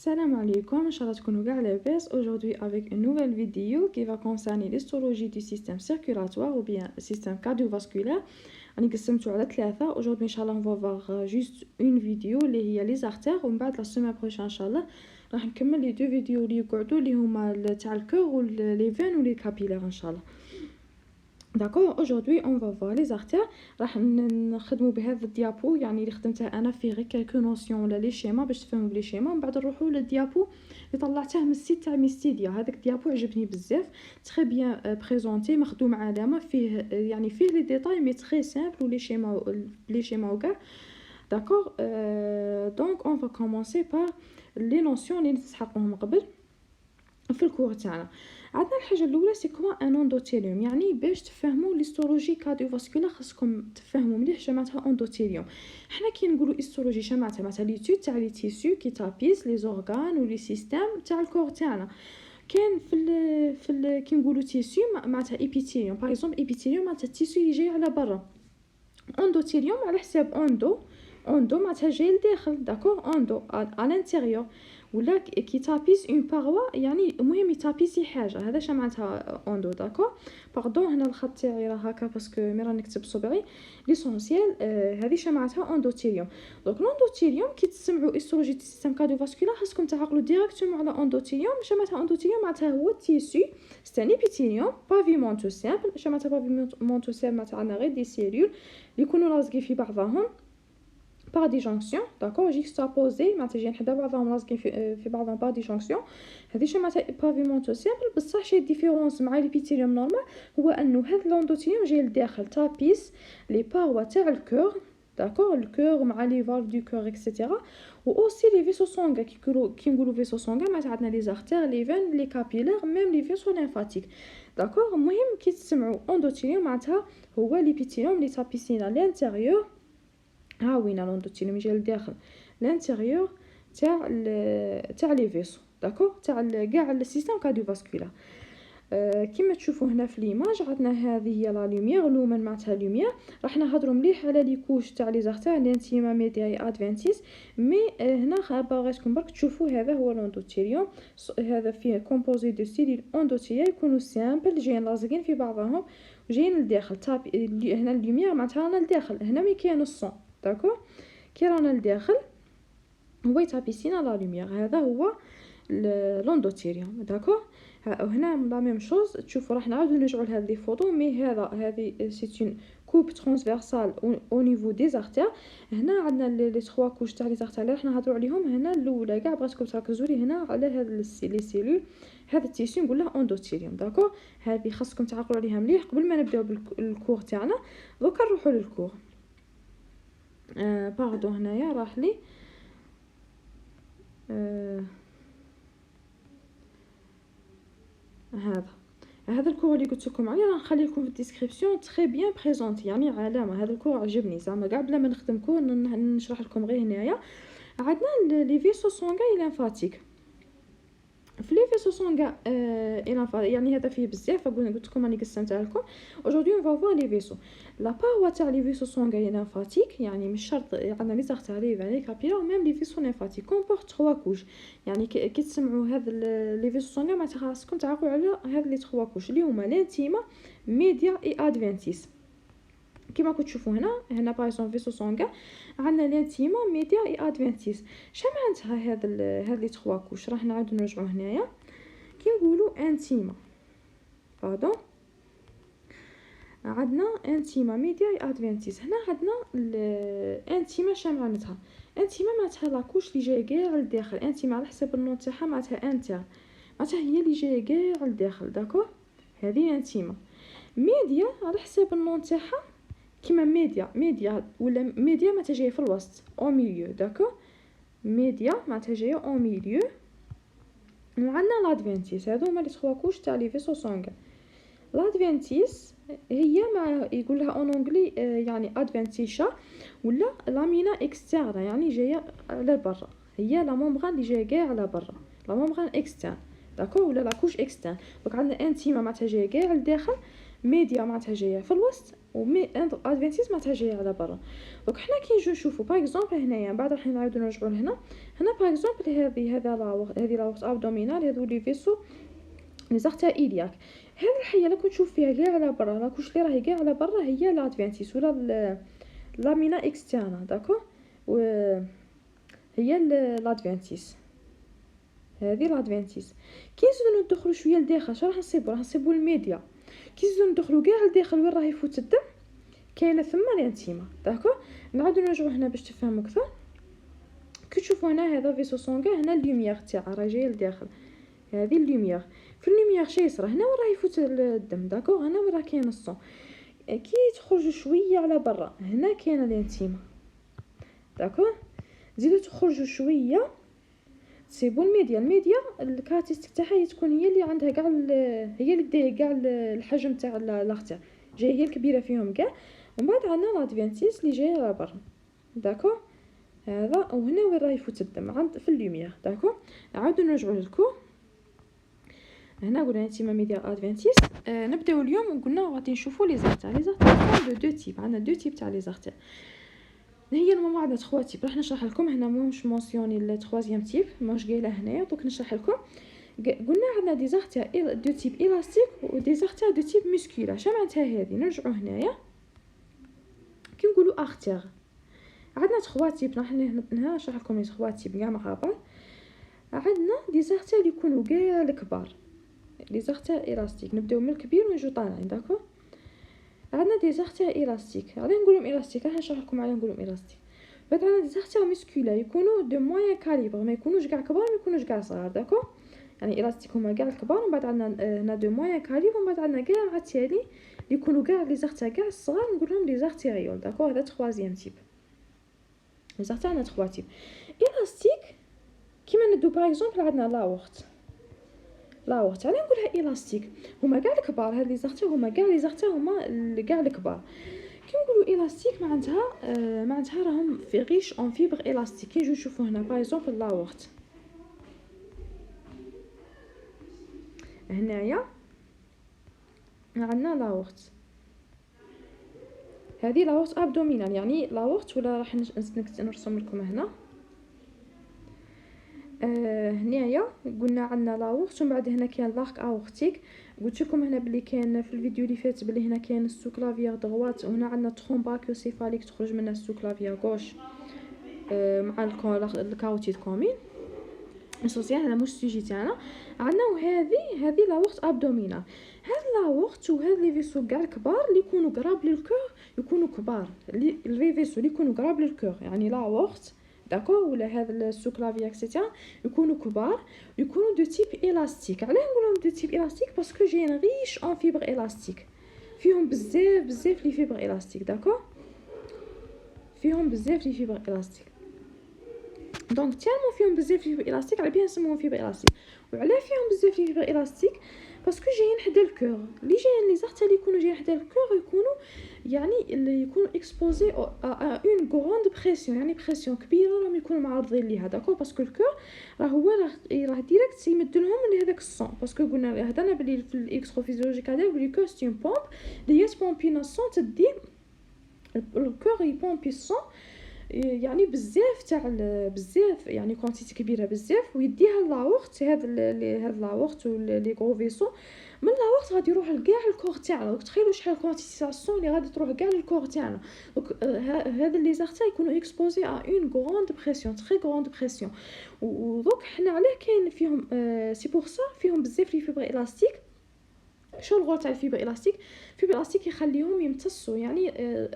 Salam alaikum, Inch'Allah تكونوا كاع لاباس. Aujourd'hui avec une nouvelle vidéo qui va concerner l'histologie du système circulatoire ou bien système cardiovasculaire. راني قسمته على ثلاثة. Aujourd'hui Inch'Allah on va voir juste une vidéo اللي هي les artères ومن بعد la semaine prochaine Inch'Allah راح نكمل les deux vidéos اللي يقعدوا اللي هما تاع الكور و les veines و les capillaires Inch'Allah. D'accord, aujourd'hui on va voir les artères. راح نخدموا بهذا الديابو يعني اللي خدمته انا فيه غير كالكو نوسيون ولا لي شيما باش تفهموا بلي شيما، من بعد نروحوا للديابو اللي طلعته من السيت تاع ميستيديا. هذاك الديابو عجبني بزاف، تري بيان بريزونتي، مخدوم علامه فيه يعني فيه لي ديتاي مي تري سامبل ولي شيما وكاع. داكور دونك اون فا كومونسي بار لي نوسيون اللي نسحقوهم قبل في الكور تاعنا. عندنا الحاجه الاولى سي كوا ان اندوتيليوم، يعني باش تفهموا ليستولوجي كارديوفاسكولار خاصكم تفهموا مليح شماتها اندوتيليوم. حنا كي نقولوا هيستولوجي شماتها معناتها ليتود تاع لي تيسيو كي تابيس لي زورغان ولي سيستيم تاع الكور تاعنا. كاين في كي نقولوا تيسيو معناتها ايبيثيليوم، باغ اكزومبل ايبيثيليوم معناتها التيسيو اللي جاي على برا. اندوتيليوم على حساب اوندو معناتها جاي لداخل. داكور اوندو ا لانتيريور ولا كي تابيس اون باروا، يعني المهم يتابيسي حاجه، هذا اش معناتها اوندو. داكور باردون هنا الخط تاعي راه هكا باسكو مي راه نكتب صبعي ليسونسيال. هذه اش معناتها اندوتيليوم. دونك الاندوتيليوم كي تسمعوا هيستولوجي دو سيستيم كارديوفاسكولار خاصكم تعقلوا ديريكتومون على اندوتيليوم. اش معناتها اندوتيليوم؟ معناتها هو التيسيو ستاني بيتيليوم بافيمونتو سامبل. اش معناتها بافيمونتو سامبل؟ معناتها عندنا غير دي سيلول يكونوا لازقين في بعضهم par disjonction. d'accord juxtaposé معناتها جايين حدا بعضهم لازقين في بعضهم par disjonction. هذه شي معناتها بافيمونتو سامبل. بصح شي ديفيرونس مع الابيثيليوم نورمال هو انه هذا الاندوتيليوم جاي لداخل تابيس لي باروا تاع الكور. داكور الكور مع لي فالف دو كور اكسيتيرا، و اوسي لي فيسو سونغا. كي نقولوا فيسو سونغا معناتها عندنا لي زارتير لي فين لي كابيلير ميم لي فيسو ليمفاتيك. داكور المهم كي تسمعوا اندوتيليوم معناتها هو الابيثيليوم اللي تابيسينا لانتيريور. ها وين الاندوتيليوم يجي لداخل لانتيريور تاع لي فيسو. داكور تاع كاع السيستم كارديوفاسكولار. كيما تشوفوا هنا في ليماج عندنا هذه هي لا لوميير لومن معناتها لوميير. راح نهضروا مليح على لي كوش تاع لي زارتير لانتيما ميديا ادفانتيس، مي هنا باغيتكم برك تشوفوا هذا هو الاندوتيليوم. هذا فيه كومبوزي دو سيلول اندوتيليا يكونوا سامبل جايين لازقين في بعضهم وجايين لداخل. هنا اللوميير معناتها رانا لداخل، هنا مي كاين الصون. داكور كي رانا لداخل هو يتابيسينا لا لوميير، هذا هو الاندوتيليوم. داكور هنا لا ميم شوز. تشوفوا راح نعاودو نرجعوا لهاد لي فوطو، مي هذه سي اون كوب ترانسفيرسال او نيفو دي زارتير. هنا عندنا لي 3 كوش تاع لي زارتير اللي راح نهضروا عليهم. هنا الاولى كاع بغيتكم تركزوا لي هنا على هاد لي سيلول، هذا التيسيو نقول له اندوتيليوم. داكور هذه خاصكم تعقلوا عليها مليح قبل ما نبداو بالكور تاعنا. دوكا نروحوا للكور. باردون هنايا راح لي هذا الكور اللي قلت لكم عليه راح نخلي لكم في الديسكريبسيون تري بيان بريزونتي، يعني علامه. هذا الكور عجبني زعما كاع بلا ما نخدم كور نشرح لكم غير هنايا. عندنا لي فيسو سونغاي ليمفاتيك. في لي فيسو سونغا يعني هذا فيه بزاف، قلت لكم راني قسمتها لكم. اجوردي اون فا فوار لي فيسو. لا باروا تاع لي فيسو سونغا ليمفاتيك يعني مش شرط عندنا لي زارتير لي كابيلار ميم لي فيسو ليمفاتيك كومبورت 3 كوش. يعني كي تسمعوا هذا لي فيسو سونغا معناتها خاصكم تعقلوا على هاد لي 3 كوش اللي هما لانتيما ميديا اي ادفانتيس. كيما كنتو تشوفوا هنا باغ فيسو سونغا عندنا لانتيما ميديا اي ادفانتيس. شنو معناتها هاد لي 3 كوش؟ راح نعاودو نرجعوا هنايا كي نقولوا انتيما باردون عندنا انتيما ميديا اي ادفانتيس. هنا عندنا الانتيما شنو معناتها؟ انتيما معناتها لا كوش اللي جايه كاع لداخل. انتيما على حسب النون تاعها معناتها انتر، معناتها هي اللي جايه كاع لداخل. داكور هذه انتيما. ميديا على حسب النون تاعها كيما ميديا ولا ميديا معناتها جايه في الوسط او ميليو. داكور ميديا معناتها جايه او ميليو. وعندنا لادفانتيس. هادو هما لي 3 كوش تاع لي فيسو سونغا. لادفانتيس هي ما يقول لها اون انجلي يعني ادفانتيشا ولا لامينا اكسترنا، يعني جايه على برا. هي لا مومبران اللي جايه كاع على برا، لا مومبران اكسترن. داكور ولا لا كوش اكسترن. دونك عندنا انتيما معناتها جايه كاع لداخل، ميديا معناتها جايه في الوسط، ومي ادفانتيس ما جايه على برا. دونك حنا كي نجيو نشوفو باغ اكزومبل هنايا بعد راح نعاودو نرجعو لهنا. هنا باغ اكزومبل هذا هذه لا وقت ابدومينال، هذو لي فيسو لي زارتير إلياك. هذه الحيه لا كنت تشوف فيها كاع على برا، لا كوش لي راهي كاع على برا هي لادفانتيس ولا لامينا اكسترنا داكو، و هي لادفانتيس، هذه لادفانتيس. كي نزيدو ندخلو شويه لداخل شنو راح نصيبو الميديا. كي نزيدو ندخلو كاع لداخل وين راه يفوت الدم كاينه ثم الانتيما داكو. نعاودو نرجعو هنا باش تفهموا اكثر. كي تشوفوا هنا هذا فيسو سونغا، هنا اللوميير تاعها راه جايه لداخل، هذه اللوميير. في اللوميير شي يصرى هنا وين راه يفوت الدم داكو، هنا وين راه كاين الصون. كي تخرجوا شويه على برا هنا كاينه الانتيما داكو. زيدو تخرجوا شويه تسيبوا الميديا الكاركتيرستيك تاعها تكون هي اللي عندها كاع هي اللي دايره كاع الحجم تاع لاختها، جايه هي الكبيره فيهم كاع. ومن بعد عندنا لادفانتيس اللي جايه على برا داكو. هذا وهنا وين راه يفوت الدم عند في اللوميير داكو. عاودوا نرجعوا للكو. هنا قلنا انتيما ميديا ادفانتيس. نبداو اليوم وقلنا غادي نشوفوا لي زارتير. لي زارتير دو تيب، عندنا دو تيب تاع لي زارتير. هي المهم عندنا 3 تيب، راح نشرح لكم هنا مش مونسيوني ل 3 تيب ماش قايله هنايا، دوك نشرح لكم. قلنا عندنا دي زارتير دو تيب الاستيك و دي زارتير دو تيب ميسكولار. شنو معناتها هذه؟ نرجعوا هنايا كي نقولوا ارتير عندنا 3 تيب. راح هنا نشرح لكم لي 3 تيب كاع مع بعض. عندنا دي زارتير اللي يكونوا كاع الكبار، لي زارتير الاستيك. نبداو من الكبير ونجيو طالعين داكو. عندنا دي زارتير الاستيك، علاه نقولهم الاستيك؟ راح نشرح لكم علاه نقولهم الاستيك. بعد عندنا دي زارتير ميسكولار يكونوا دو موين كاليبر، ما يكونوش كاع كبار ما يكونوش كاع صغار داكو. يعني الاستيك هما كاع الكبار، ومن بعد عندنا هنا دو موين كاليبر، ومن بعد عندنا كاع مع التالي يكونوا كاع لي زارتير كاع الصغار نقولهم لي زارتيريول داكو. هذا 3 تيب. لي زارتير عندنا 3 تيب الاستيك. كيما ندو باغ اكزومبل عندنا لا وقت علاه نقولها الاستيك، هما كاع الكبار. هاد لي زارتير هما كاع لي زارتير هما كاع الكبار. كي نقولوا الاستيك معناتها راهم في غيش اون فيبر الاستيك. كي نجيو نشوفوا هنا باغ اكزومبل لا وقت هنايا عندنا لا وقت، هذه لا وقت ابدومينال يعني لا وقت. ولا راح نرسم لكم هنا هنايا قلنا عندنا لا وقت. ومن بعد هنا كاين لاك اورتيك. قلت لكم هنا بلي كاين في الفيديو اللي فات بلي هنا كاين السو كلافيير دغوات، وهنا عندنا ترومباكيوسيفاليك تخرج منها السو كلافيير غوش مع الكاروتيد كومين اسوسيال. هذا مش سوجي تاعنا عندنا. وهذه لا وقت ابدومينال. هاد لا وقت وهاد لي فيسو كاع الكبار اللي يكونوا قراب للكور يكونوا كبار. لي فيسو اللي يكونوا قراب للكور يعني لا وقت داكو، ولا هذا السو كلافي اكسيتيرا يكونوا كبار، يكونوا دو تيب الاستيك. علاه نقولهم دو تيب الاستيك؟ باسكو جايين ريش اون فيبر الاستيك، فيهم بزاف لي فيبر الاستيك داكو، فيهم بزاف لي فيبر الاستيك. دونك تالمو فيهم بزاف لي فيبر الاستيك على بها نسموهم فيبر الاستيك. وعلاه فيهم بزاف لي فيبر الاستيك؟ باسكو جايين حدا الكور. لي جايين لي زارتير اللي يكونوا جايين حدا الكور يكونوا يعني اللي يكونوا اكسبوزي ا اون غروند بريسيون، يعني بريسيون كبيره راهم يكونوا معرضين ليها داكو. باسكو الكور راه ديريكت يمد لهم لهذاك الصون. باسكو قلنا هضرنا بلي في الاكستروفيزيولوجيك هذا بلي الكور سي اون بومب اللي تبومبينا الصون، تدي الكور يبومبي الصون يعني بزاف بزاف يعني كونتيتي كبيره بزاف، ويديها لا وقت. هذا لا وقت ولي غرو فيسو من لا وقت غادي يروح لكاع الكور تاعنا. دونك تخيلوا شحال كونتيتي تاع الصون اللي غادي تروح كاع للكور تاعنا. دونك هذا لي زارتير يكونوا اكسبوزي ا اون غروند بريسيون، تري غروند بريسيون. ودونك حنا علاه كاين فيهم سي بور سا فيهم بزاف لي فيبر الاستيك. شو الغول تاع الفيبر الاستيك؟ الفيبر الاستيك يخليهم يمتصوا يعني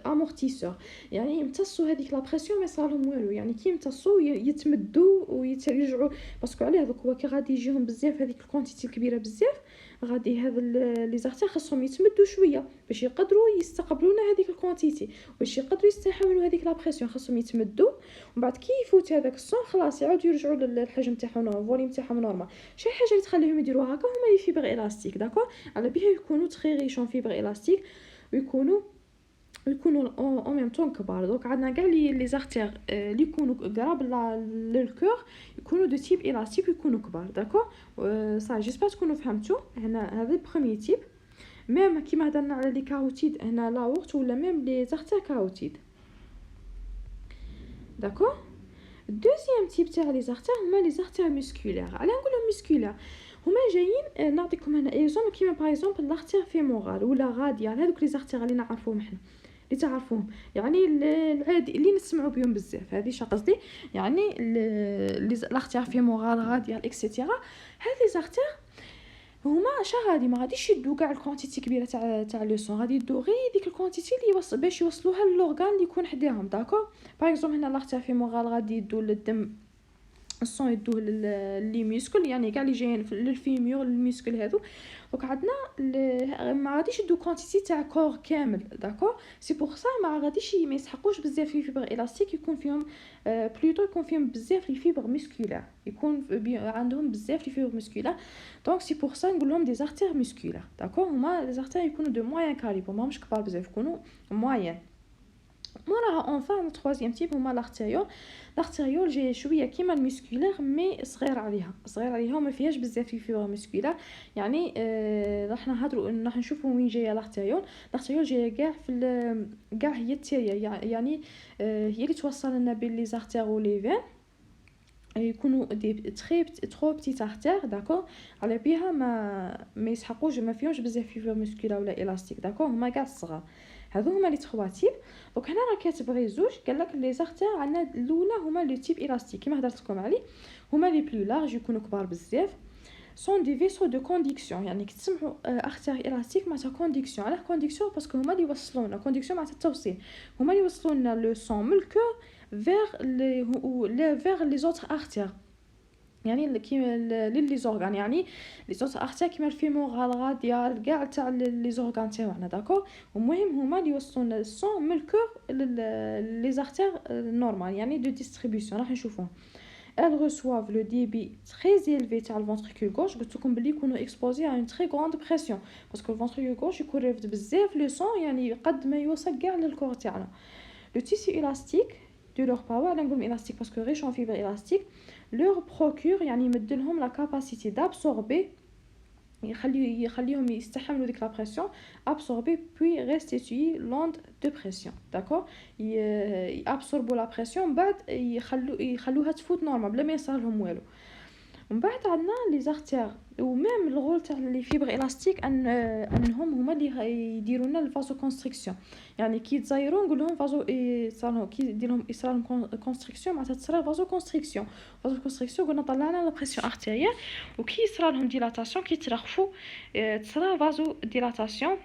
امورتيسور، يعني يمتصوا هذيك لا بريسيون ما يصرالهم والو. يعني كي يمتصوا يتمدوا ويرجعوا. باسكو علاه دوك هو كي غادي يجيهم بزاف هذيك الكونتيتي الكبيره بزاف، غادي هذا لي زارتير خاصهم يتمدوا شويه باش يقدروا يستقبلونا هذيك الكونتيتي، باش يقدروا يستحملوا هذيك لا بريسيون خاصهم يتمدوا. ومن بعد كي يفوت هذاك الصون خلاص يعاودوا يرجعوا للحجم تاعهم الفوليوم تاعهم نورمال. شي حاجه اللي تخليهم يديروا هكا هما لي فيبر الاستيك داكو. على بها يكونوا تري ريشون فيبر الاستيك ويكونوا اون ميم طون كبار. دونك عندنا كاع لي زارتير اللي يكونوا قراب للكور يكونوا دو تيب الاستيك ويكونوا كبار داكو. صا جيسبر تكونوا فهمتوا. هنا هذا البروميير تيب. ميم كيما هضرنا على لي كاروتيد هنا لاورت ولا ميم لي زارتير كاروتيد. داكور. الدوزيام تيب تاع لي زارتير هما لي زارتير مسكولير. علاه نقولهم مسكولير؟ هما جايين نعطيكم هنا اكزومبل كيما باغ اكزومبل لارتير فيمورال ولا غاديال، هذوك لي زارتير اللي نعرفوهم حنا اللي تعرفوهم، يعني العادي اللي نسمعوا بهم بزاف، هذه شا قصدي، يعني لي لارتير فيمورال غاديال اكسيتيرا. هاد لي زارتير هما غادي ما غاديش يدو كاع الكونتيتي كبيره تاع لو سون، غادي يدو غير ديك الكونتيتي اللي يوصل باش يوصلوها للورغان اللي يكون حداهم. داكور. باغ اكزومبل هنا لارتير فيمورال غادي يدو للدم، الصون يدوه لي ميسكل، يعني كاع اللي جايين للفيمور الميسكل هذو. دونك عندنا ما غاديش يدو كونتيتي تاع كور كامل. داكور. سي بور سا ما غاديش ما يسحقوش بزاف لي فيبر الاستيك، يكون فيهم بلوتو يكون فيهم بزاف لي فيبر مسكولار، يكون عندهم بزاف لي فيبر مسكولار. دونك سي بور سا نقول لهم دي زارتير مسكولار. داكور. هما لي زارتير يكونوا دو موين كاليبر، ماهمش كبار بزاف، يكونوا موين. موراها اونفان troisième type هما لارتيريول. لارتيريول جايه شويه كيما المسكولار مي صغير عليها وما فيهاش بزاف في فيبر مسكولار. يعني راح نهضروا راح نشوفوا وين جايه لارتيريول. لارتيريول جايه كاع في كاع هي التيريا، يعني هي اللي توصل لنا بين لي زارتير و لي فين، يكونوا دي ترو بتيت ارتير. داكور. على بها ما يسحقوش، ما فيهمش بزاف فيبر مسكولار ولا الاستيك. داكور. هما كاع الصغار. هذو هما لي تخوا تيب. دونك هنا راه كاتب غير زوج، قال لك لي زارتير عندنا الاولى هما لو تيب الاستيك كيما هضرت لكم عليه، هما لي بلو لارج يكونوا كبار بزاف. سون دي فيسو دو كونديكسيون، يعني كتسمعوا ارتير الاستيك معناتها كونديكسيون. علاه كونديكسيون؟ باسكو هما اللي يوصلونا، كونديكسيون معناتها التوصيل، هما اللي يوصلونا لو سون من الكور فيغ لي زوتر ارتير، يعني كيما لي زورغان، يعني لي زوتر ارتير كيما الفيمورال غاديال كاع تاع لي زورغان تاعنا. داكور. المهم هما اللي يوصلونا الصون من الكور لي زارتير نورمال، يعني دو ديستريبيوشن راح نشوفوه. elles reçoivent le débit très élevé تاع الفنتريكول gauche. قلت لكم بلي يكونوا exposés à une très grande pression باسكو الفنتريكول gauche يكون رافد بزاف لو سون، يعني قد ما يوصل كاع للكور تاعنا. لو تيسي الاستيك de leur power، انا نقول الاستيك باسكو ريش en fibre élastique، leur procure يعني يمدلهم لا كاباسيتي d'absorber، يخليهم يستحملوا ديك لا بريسيون، absorber puis restituer l'onde de pression. داكور. يابسوربوا لا بريسيون بعد يخلوها تفوت نورمال بلا ما يصير لهم والو. ومن بعد عندنا لي زارتير وميم الغول تاع لي فيبر الاستيك انهم هما اللي يديروا لنا الفازو كونستريكسيون، يعني كي تزايروا نقول لهم فازو يصرالهم، كي يدير لهم يصرالهم كونستريكسيون معناتها تصرا فازو كونستريكسيون. فازو كونستريكسيون قلنا طلعنا لا بريسيون ارتيريال، وكي يصرالهم ديلاتاسيون كي ترخفوا تصرا فازو ديلاتاسيون،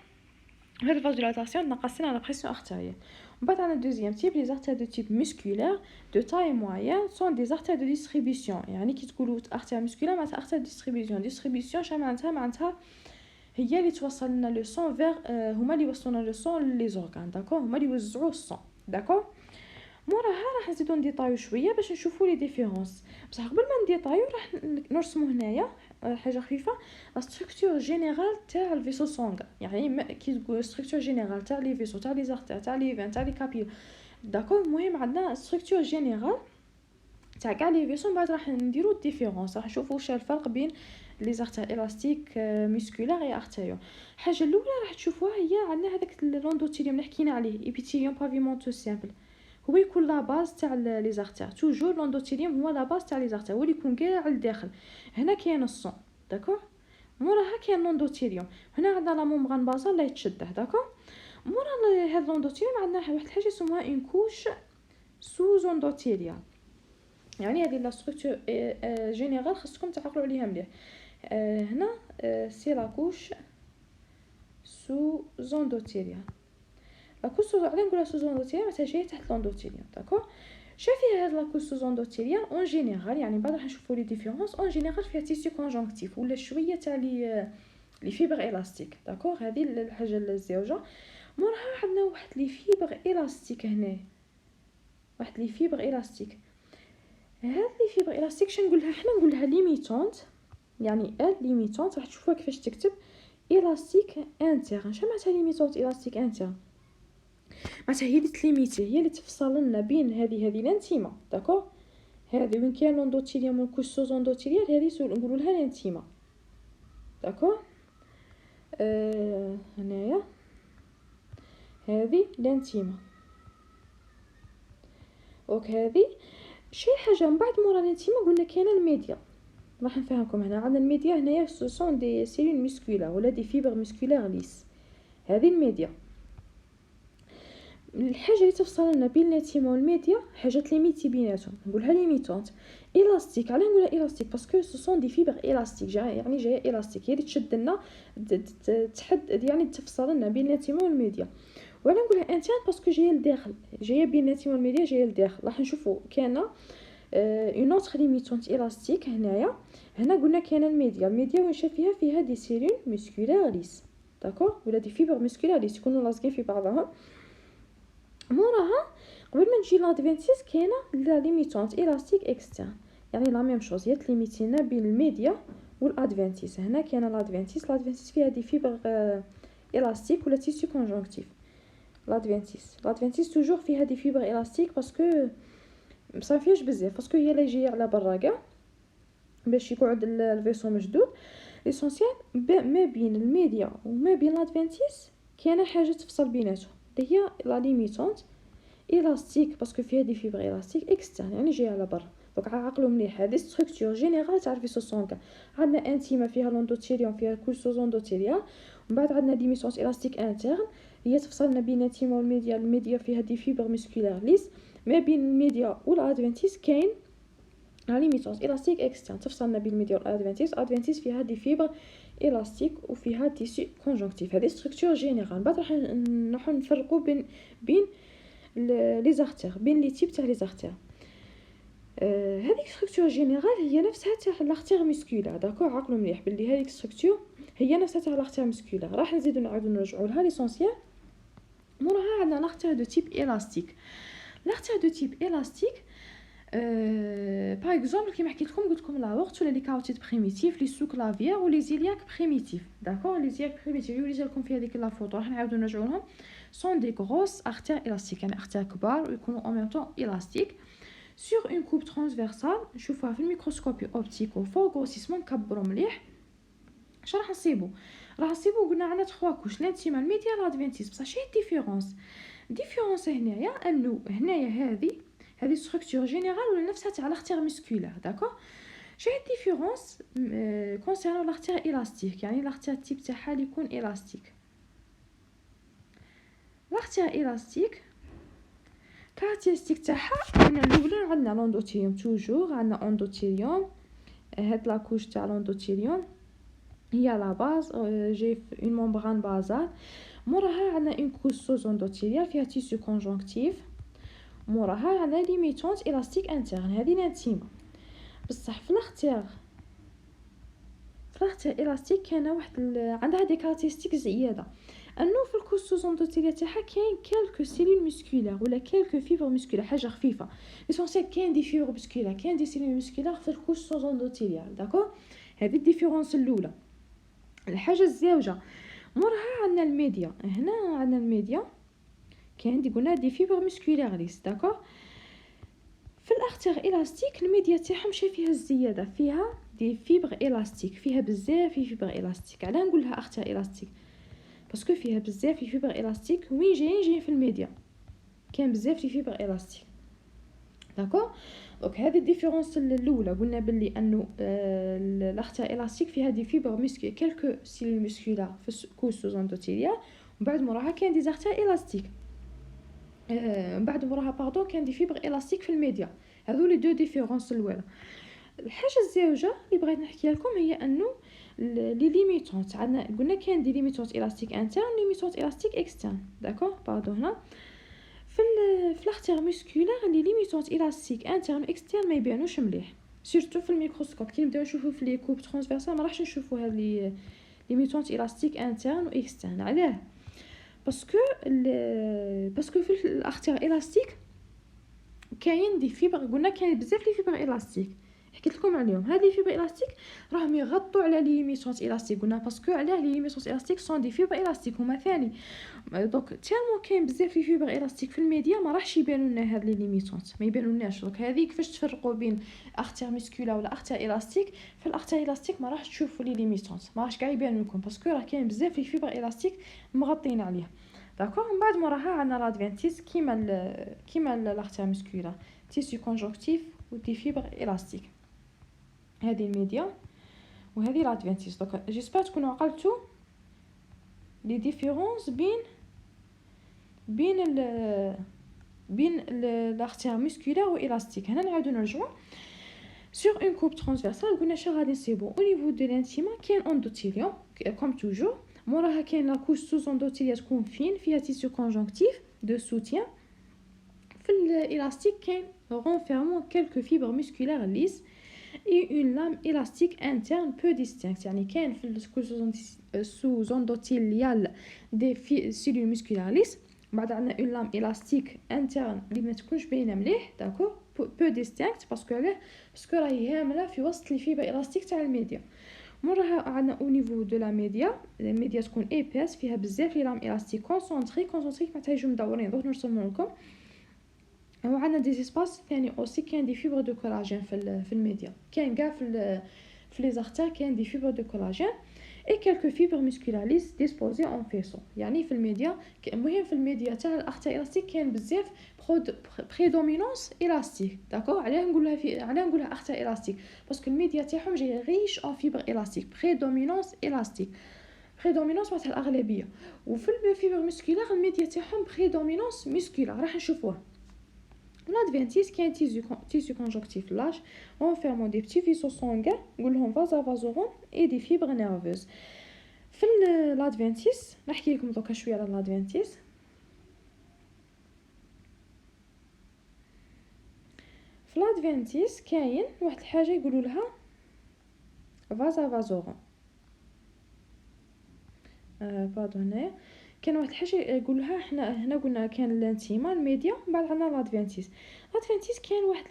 هاد الفازو ديلاتاسيون نقصنا لا بريسيون ارتيريال. ومن بعد عندنا دوزيام تيب لي زارتير دو تيب مسكولير دو تاي موين سون دي زارتير دو ديستريبيسيون. يعني كي تقولوا ارتير مسكولير معناتها ارتير ديستريبيسيون شنو معناتها هي اللي توصل لنا لو سون فيغ، هما اللي يوصلونا لو سون لي زورغان. داكور. هما اللي يوزعوا السون. داكور. موراها راح نزيدو نديطايو شويه باش نشوفوا لي ديفيرونس، بصح قبل ما نديطايو راح نرسموا هنايا حاجه خفيفه لا ستركتور جينيرال تاع الفيسو سونغ. يعني كي تقول ستركتور جينيرال تاع لي فيسو تاع لي زارتير تاع لي فين تاع لي كابيل. داكور. المهم عندنا ستركتور جينيرال تاع كاع لي فيسو، بعد راح نديرو الديفيرونس، راح نشوفوا واش الفرق بين لي زارتير الاستيك مسكولار اي ارتيريو. الحاجه الاولى راح تشوفوها هي عندنا هذاك لوندوتيليوم اللي حكينا عليه، ايبيثيليوم بافيمونتو سامبل، هو يكون لا باز تاع لي زارتير. توجور لوندوتيليوم هو لا باز تاع لي زارتير، هو اللي يكون كاع لداخل. هنا كاين الصون. داكور. موراها كاين لوندوتيليوم، هنا عندنا لا مومبران بازال لا يتشده. داكور. مورا هاد لوندوتيليوم عندنا واحد الحاجه اسمها اون كوش سوز اندوتيليا، يعني هذه لا ستركتور جينيرال خاصكم تعقلوا عليها مليح. هنا سي لا كوش سوز اندوتيليا. لا كوش علاه نقولها سوز اندوتيليا معناتها جايه تحت لوندوتيليوم. داكور. شوفي هاد لا كوش سوز اندوتيليا اون جينيرال، يعني بعد راح نشوفوا لي ديفيرونس. اون جينيرال فيها تيسيو كونجونكتيف ولا شويه تاع لي فيبر الاستيك. داكور. هذه الحاجه الزوجه. موراها عندنا واحد لي فيبر الاستيك هنا، واحد لي فيبر الاستيك. هاد لي فيبر الاستيك شنو نقولها حنا؟ نقولها ليميتونت، يعني ال ليميتونت راح تشوفوها كيفاش تكتب الاستيك انترن. شنو معناتها ليميتونت الاستيك انترن؟ معناتها هي اللي تليميتي، هي اللي تفصل لنا بين هذه الانتيما. داكور. هذه وين كاين لوندوتيليوم والكوش سوز اندوتيليال، هذه نقولوا لها الانتيما. داكور. هنايا هذه لانتيما. هذه شي حاجه من بعد مورا لانتيما قلنا كاينه الميديا. راح نفهمكم هنا. عندنا الميديا هنايا سو سون دي سيلول مسكولار ولا دي فيبر مسكولار ليس. هذه الميديا. الحاجه اللي تفصل لنا بين لانتيما والميديا حاجات ليميتي بيناتهم، نقولها ليميتونت. الاستيك. علاه نقولها الاستيك؟ باسكو سو سون دي فيبر الاستيك، يعني جايه الاستيك، هي اللي تشد لنا تحد، يعني تفصل لنا بين لانتيما والميديا. ولا نقولها انترن باسكو جايه لداخل، جايه بين لانتيما والميديا، جايه لداخل. راح نشوفوا كاينه اون اوتر ليميتونت الاستيك هنايا. هنا قلنا كاينه الميديا. الميديا وين شاف فيها دي سيلول مسكولار ليس، داكور، ولا دي فيبر مسكولار ليس يكونوا لاصقين في بعضهم. موراها قبل ما نجي لادفانتيس كاينه لا ليميتونت الاستيك اكسترن، يعني لا ميم شوز، هي تليميتينا بين الميديا والادفانتيس. هنا كاينه لادفانتيس فيها دي فيبر الاستيك ولا تيسو كونجونكتيف. لادفانتيس توجور فيها دي فيبر الاستيك باسكو مصافياش بزاف، باسكو هي اللي جايه على برا كاع باش يقعد الفيسو مشدود. ليسونسيال ما بين الميديا وما بين لادفانتيس كاينه حاجه تفصل بيناتهم اللي هي لا ليميتونت الاستيك، باسكو فيها دي فيبر الاستيك اكسترن يعني جايه على برا. دونك عقلوا مليح، هذه ستركتور جينيرال تاع الفيسو سونغ. عندنا انتيما فيها لوندوتيريوم، فيها كولسوز اندوتيريال. ومن بعد عندنا ليميتونت الاستيك انترن، هي تفصلنا بين الانتيما والميديا. الميديا فيها دي فيبر مسكولار ليس. ما بين الميديا والادفانتيس كاين لا ليميتونس الاستيك اكسترن، تفصلنا بين الميديا والادفانتيس. ادفانتيس فيها دي فيبر الاستيك وفيها تيسو كونجونكتيف. هذه ستركتور جينيرال. بعد راح نفرقوا بين لي زارتير، بين لي تيب تاع لي زارتير. هذيك ستركتور جينيرال هي نفسها تاع لارتير مسكولار، داكور. عقلوا مليح باللي هذيك ستركتور هي نفسها تاع لارتير مسكولار. راح نزيدو نعاودو نرجعوا لها ليسونسيال. موراها عندنا لارتير دو تيب الاستيك. لارتير دو تيب الاستيك باغ اكزومبل كيما حكيت لكم، قلت لكم لا وقت ولا لي كاروتيد بريميتيف، لي سو كلافيير ولي زيلياك بريميتيف، داكور. لي زيلياك بريميتيف يوريت لكم في هذيك لا فوتو، راح نعاودو نرجعوا لهم. سون دي غروس ارتير الاستيك، يعني ارتير كبار ويكونوا او ميم طون الاستيك سور اون كوب ترانسفيرسال. نشوفوها في الميكروسكوبي اوبتيك وفوق غروسيسمون كبروا مليح. اش راح نصيبو؟ راح نصيبو قلنا عندنا 3 كوش، لانتيما الميديا لادفانتيس. بصح شي الديفيرونس هنايا انه هنايا هذه ستركتور جينيرال ولا نفسها تاع لارتير مسكولار، داكور. شي الديفيرونس كونسيرنو لارتير الاستيك، يعني لارتير تيب تاعها اللي يكون الاستيك. لارتير الاستيك كاركتيرستيك تاعها ان الاولى عندنا لوندوتيريوم، توجور عندنا اندوتيريوم. هاد لا كوش تاع لوندوتيريوم هي لا باز، جي في اون ممبران بازال. موراها عندنا اون كوش سوز اندوتيريال فيها تيسو كونجونكتيف. موراها عندنا ليميتونت الاستيك انترن، هذه الانتيما. بصح في الاختيار الاستيك كان واحد عندها دي كاركتيرستيك زياده، انه في الكوستوز اندوتيريال تاعها كاين كالكو سيلول مسكولار ولا كالكو فيبر مسكولار، حاجه خفيفه. ليسونسيال كاين دي فيبر مسكولار، كاين دي سيلول مسكولار في الكوستوز اندوتيريال، داكور. هذه الديفيرونس الاولى. الحاجه الزوجه موراها عندنا الميديا. هنا عندنا الميديا كاين دي قلنا دي فيبر مسكولار ليس، داكور. في الارتير الاستيك الميديا تاعها مشى فيها الزياده، فيها دي فيبر الاستيك، فيها بزاف في فيبر الاستيك. علاه نقول لها ارتير الاستيك؟ باسكو فيها بزاف في فيبر الاستيك. وين جايين في الميديا كاين بزاف في فيبر الاستيك، داكور. دونك هذه الديفيرونس الاولى. قلنا باللي انه الارتير الاستيك فيها دي فيبر مسكولار، كالكو سيلول مسكولار في الكوستوز اندوتيريال. ومن بعد موراها كاين دي زارتير الاستيك، من بعد موراها باردون كاين دي فيبر الاستيك في الميديا. هذو لي دو ديفيرونس الاولى. الحاجه الزوجه اللي بغيت نحكي لكم هي انه لي ليميتونت عندنا، قلنا كاين دي ليميتونت الاستيك انترن ليميتونت الاستيك اكسترن، داكور. باردون هنا في الارتير مسكولار لي ليميتونت الاستيك انترن اكسترن ما يبانوش مليح، سورتو في الميكروسكوب. كي نبداو نشوفو في لي كوب ترانسفيرسال ما راحش نشوفو هاد لي ليميتونت الاستيك انترن واكسترن. علاه؟ باسكو في الارتير الاستيك كاين دي فيبر، قلنا كاين بزاف لي فيبر الاستيك. حكيت لكم عليهم. هذه لي فيبر الاستيك راهم يغطوا على لي ميسونس الاستيك. قلنا باسكو علاه لي ميسونس الاستيك سون دي فيبر الاستيك هما ثاني. دونك تالمون كاين بزاف لي فيبر الاستيك في الميديا ما راحش يبانوا لنا هاد لي ميسونس، ما يبانولناش. دونك هذه كيفاش تفرقوا بين ارتير مسكولا ولا ارتير الاستيك؟ في الارتير الاستيك ما راحش تشوفوا لي ميسونس، ما راحش كاع يبانوا لكم باسكو راه كاين بزاف لي فيبر الاستيك مغطين عليه. داكوغ. من بعد موراها عندنا لادفانتيس كيما الارتير مسكولا، تيسو كونجونكتيف ودي فيبر الاستيك. هذه الميديا وهذه لادفانتيس. دونك جيسبر تكونوا عقلتوا لي ديفيرونس بين الارتير مسكولار و الاستيك. هنا نعاودو نرجعوا sur une coupe transversale. قلنا شا غادي نصيبو au niveau de l'intima كاين اندوثيليوم comme toujours، موراها كاين لا كوش سوز اندوثيليا تكون فين فيها تيسو كونجونكتيف دو سوتيان. في الالاستيك كاين renfermant quelques fibres musculaires lisses et une lame élastique interne peu distincte. يعني كاين في السوز اندوثيليال دي cellules musculaires lisses. بعد عندنا une lame élastique interne اللي ما تكونش باينه مليح. داكور. peu distinct باسكو علاه باسكو راهي هامله في وسط لي فيبر الاستيك تاع الميديا. موراها عندنا او نيفو دو لا ميديا، الميديا تكون ايباس فيها بزاف لي لام الاستيك كونسونطري معناتها يجوا مدورين. دوك نرسمهم لكم. وعندنا دي اسباس ثاني اوسي كاين دي فيبر دو كولاجين في الميديا. كاين كاع في لي زارتير كاين دي فيبر دو كولاجين et quelques fibres musculaires lisses disposées en faisceau. يعني في الميديا المهم في الميديا تاع الارتير الاستيك كاين بزاف بريدومينونس الاستيك. داكور. علاه نقولها ارتير الاستيك باسكو الميديا تاعهم جاي ريش اون فيبر الاستيك. بريدومينونس الاستيك، بريدومينونس معناتها الاغلبيه. وفي الفيبر مسكولار الميديا تاعهم بريدومينونس مسكولار راح نشوفوها. l'adventice كاين tissu conjonctif large renfermant des petits vaisseaux sanguins نقولهم vasorum et des fibres nerveuses. في l'adventice نحكي لكم دوكا شويه على l'adventice. في l'adventice كاين واحد الحاجه يقولوا لها vasorum. باردون. كاين واحد الحاجه يقولها احنا هنا قلنا كان الانتيما الميديا. بعد عندنا لادفانتيس كاين واحد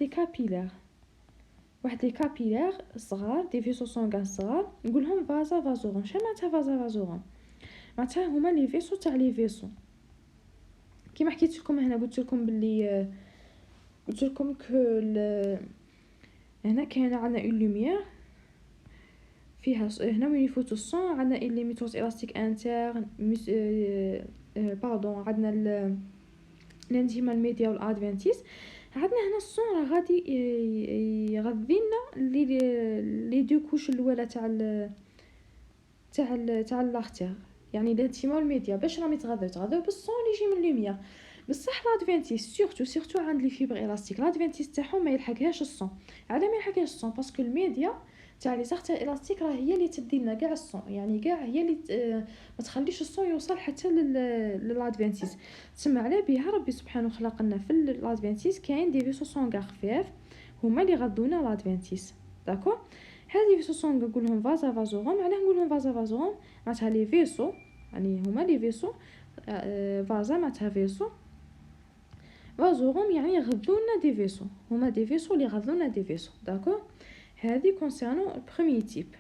لي كابيلار صغار دي فيسو سونغان صغار نقولهم فازوروم. شنو معناتها فازوروم؟ معناتها هما لي فيسو تاع لي فيسو. كيما حكيت لكم هنا قلت لكم باللي قلت لكم هنا كاين عندنا اون لوميير فيها هنا وين يفوت الصون. عندنا اللي ميتوز الاستيك انترن باردون. عندنا الانتيما الميديا والادفانتيس. عندنا هنا الصون راه غادي يغذينا لي دو كوش الاولى تاع الارتير. يعني الانتيما والميديا باش راهم يتغذوا بالصون اللي يجي من لوميير. بصح لادفانتيس سورتو عند لي فيبر الاستيك لادفانتيس تاعهم ما يلحقهاش الصون. على ما يلحقهاش الصون باسكو الميديا تاع لي زارتير الاستيك راه هي اللي تدي لنا كاع الصون. يعني كاع هي اللي ما تخليش الصون يوصل حتى للادفانتيس. تسمى على بها ربي سبحانه خلق لنا في الادفانتيس كاين دي فيسو سونغ خفاف هما اللي غدونا لادفانتيس. داكور. هذه فيسو سونغ نقولهم فازوروم. علاه نقولهم فازوروم؟ معناتها لي فيسو يعني هما لي فيسو فازا معناتها فيسو فازوروم يعني يغذونا دي فيسو. هما دي فيسو اللي يغذونا دي فيسو. داكور. هذه concernant le premier type.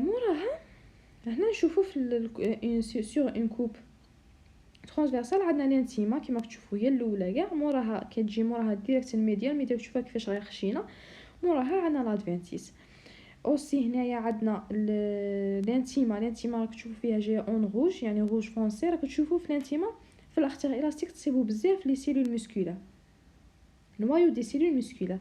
موراها هنا نشوفوا في sur une coupe transversale عندنا الانتيما كيما كتشوفوا هي الاولى كاع. موراها كتجي موراها ديريكت الميديا تشوفها كيفاش راهي خشينه. موراها عندنا لادفانتيس اوسي. هنايا عندنا الانتيما راك تشوفوا فيها جايه اون روج يعني روج فونسي. راك تشوفوا في الانتيما في الارتير الاستيك تصيبوا بزاف لي سيلول مسكولار نوايو دي سيلول مسكولار.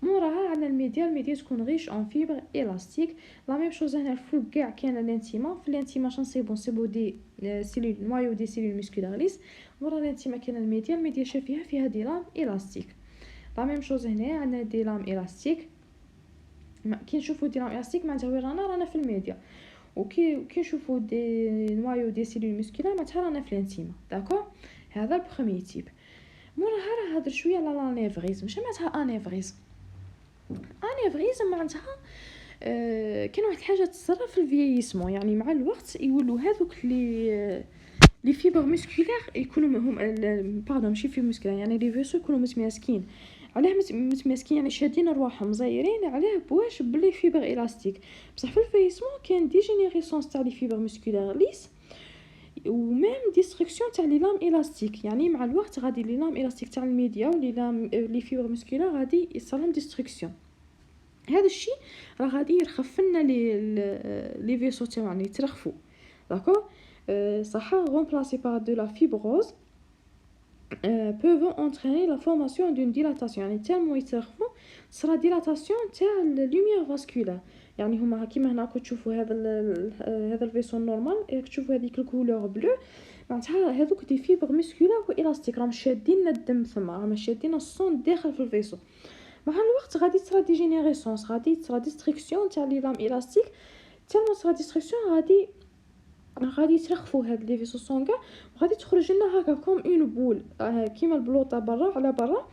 موراها عندنا الميديا تكون ريش اون فيبر الاستيك. لا ميم شوز هنا الفوق كاع كاين الانتيما. في الانتيما نصيبو دي سيلول نوايو دي سيلول مسكولار ليس. مورا الانتيما كاين الميديا شافيها فيها دي لام الاستيك. لا ميم شوز هنا عندنا دي لام الاستيك. كي نشوفوا دي لام الاستيك معناتها وين رانا في الميديا. وكي نشوفوا دي نوايو دي سيلول مسكولار معناتها رانا في الانتيما. داكور. هذا البروميير تيب. موراها راه هضر شويه على لانيفريزم. شنو معناتها انيفريزم؟ انيفريزم معناتها كاين واحد الحاجه تصرا في الفييسمون. يعني مع الوقت يولوا هذوك لي فيبر مسكولار يكونوا هم باردون ماشي فيبر مسكولار يعني لي فيسو يكونوا متماسكين علاه متماسكين يعني شادين رواحهم زايرين علاه بواش بلي فيبر الاستيك. بصح في الفيسمون كاين ديجينيريسونس تاع لي فيبر مسكولار ليس وميم ديستركسيون تاع لي لام الاستيك. يعني مع الوقت غادي لي لام الاستيك تاع الميديا ولي لام لي فيبر مسكولار غادي يصيرلهم ديستركسيون. هذا الشيء راه غادي يرخف لنا لي فيسو تاعنا يترخفوا داكور. صح remplacé par de la fibrose peuvent entraîner la formation d'une dilatation. يعني tellement يترخفوا صرا dilatation تاع lumière vasculaire. يعني هما كيما هنا راكم تشوفوا هذا الفيسو نورمال راك تشوفوا هذيك الكولور بلو معناتها هذوك دي فيبر مسكولار والاستيك راهم شادين الدم ثم راهم شادين الصون داخل في الفيسو. مع الوقت غادي تصرا ديجينيريسونس غادي تصرا ديستركسيون تاع لي لام الاستيك تالمون تصرا ديستركسيون غادي يترخفوا هاد لي فيسو سونغا وغادي تخرج لنا هكا كوم اون بول كيما البلوطه برا على برا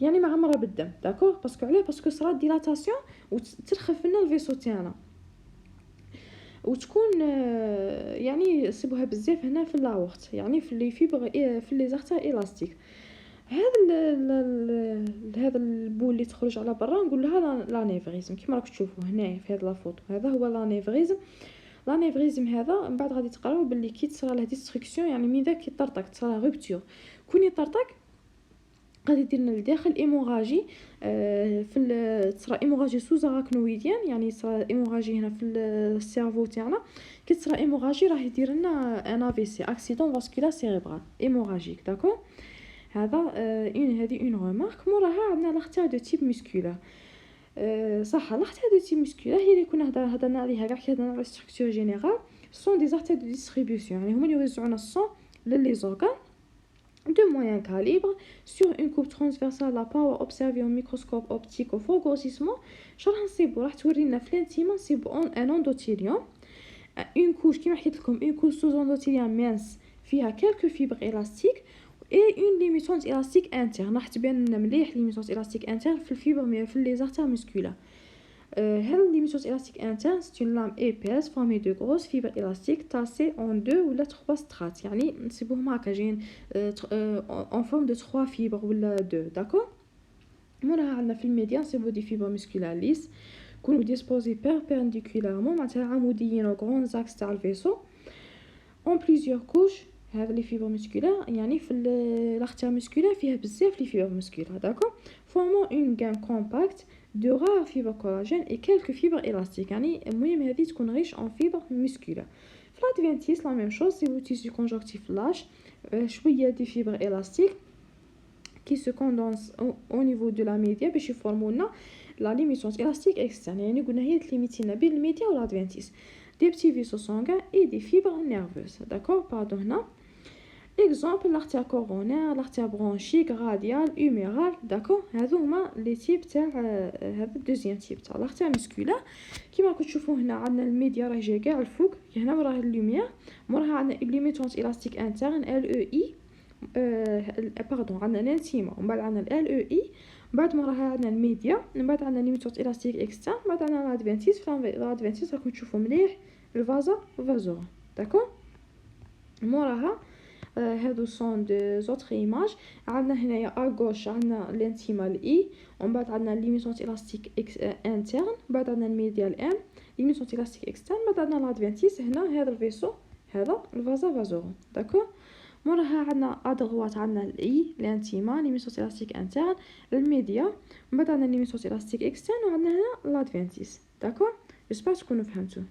يعني معمره بالدم داكور. باسكو علاه باسكو صرا ديلاتاسيون وترخف لنا الفيسو تاعنا وتكون يعني يصيبوها بزاف هنا في لاورت يعني في لي فيبر في لي زارتر الاستيك. هذا البول اللي تخرج على برا نقول لها لانيفريزم كيما راك تشوفوا هنا في هذه لافوتو. هذا هو لانيفريزم هذا من بعد غادي تقراو باللي كي تصرا له ديستركسيون يعني من ذاك يطرطق تصرا روبتور كون يطرطق غادي يدير لنا لداخل ايموراجي في تصرا ايموراجي سوزاراكنويديان يعني تصرا ايموراجي هنا في السيرفو تاعنا. كي تصرا ايموراجي راه يدير لنا ان افي سي اكسيدون فاسكولار سيريبرال ايموراجيك داكور. هذا هذه اون ريمارك. موراها عندنا لاختيار دو تيب مسكولار. صح لاختيار دو تيب مسكولار هي اللي كنا هضرنا عليها كاع كي هضرنا على ستركتور جينيرال سون دي زارتير دو ديستريبيوسيون يعني هما اللي يوزعونا الصون للي زورغان de moyen calibre sur une coupe transversale. La power observée au microscope optique au fort grossissement شرح نصيبو راح تورينا في الانتيما نصيبو ان اندوتيليوم اون كوش كيما حكيت لكم اون كوش سوز اندوتيليوم مينس فيها كالكو فيبر الاستيك اي اون ليميتونس الاستيك انترن راح تبان لنا مليح ليميتونس الاستيك انترن في الفيبر في لي زارتر مسكولار. هاد ليميتونس الاستيك انترن سي اون لام ايبيس فورمي دو غروس فيبر الاستيك تاسي اون دو ولا 3 سترات يعني نصيبوهم هكا جايين اون فورم دو 3 فيبر ولا 2 داكور. موراها عندنا في الميديان نصيبو دي فيبر مسكولار ليس كونوا ديسبوزي بيربنديكولارمون معناتها عموديين او غون زاكس تاع الفيسو اون بليزيور كوش. هذا لي فيبر مسكولار يعني في لاختيار مسكولار فيها بزاف لي فيبر مسكولار داكور فورمون اون غان كومباكت de rares fibres collagène et quelques fibres élastiques. يعني المهم هذه تكون ريش en fibres musculaires. في l'adventice la même chose c'est le tissu conjonctif lâche شويه دي fibres élastiques qui se condensent au niveau de la média باش يفورموا لنا la limitance élastique externe. يعني قلنا هي تليميتينا بين الميديا والادفانتيس des petits vaisseaux sanguins et des fibres nerveuses d'accord. pardon هنا exemple l'artère coronaire l'artère bronchique radiale humérale d'accord. هذو هما لي تيب تاع هذا الدوزيام تيب تاع l'artère musculaire. كيما راكم تشوفوا هنا عندنا الميديا راه جايه كاع الفوق هنا وراه اللوميير موراها عندنا ليميتونس الاستيك انترن ال او اي باردون عندنا الانتيما ومن بعد عندنا ال او اي بعد موراها عندنا الميديا من بعد عندنا ليميتونس الاستيك اكسترن بعد عندنا لادفانتيس. في لادفانتيس راكم تشوفوا مليح الفازا فازور داكور. موراها هادو سون دو زوتر ايماج عندنا هنايا ا غوش عندنا الانتيما الاي ومن بعد عندنا ليميتونس الاستيك انترن بعد عندنا الميديا الام ليميتونس الاستيك اكسترن بعد عندنا لادفانتيس هنا هذا الفيسو هذا الفازا فازور داكور. موراها عندنا ادغوات عندنا الاي الانتيما ليميتونس الاستيك انترن الميديا من بعد عندنا ليميتونس الاستيك اكسترن وعندنا هنا لادفانتيس داكور. جيسبر تكونوا فهمتوا.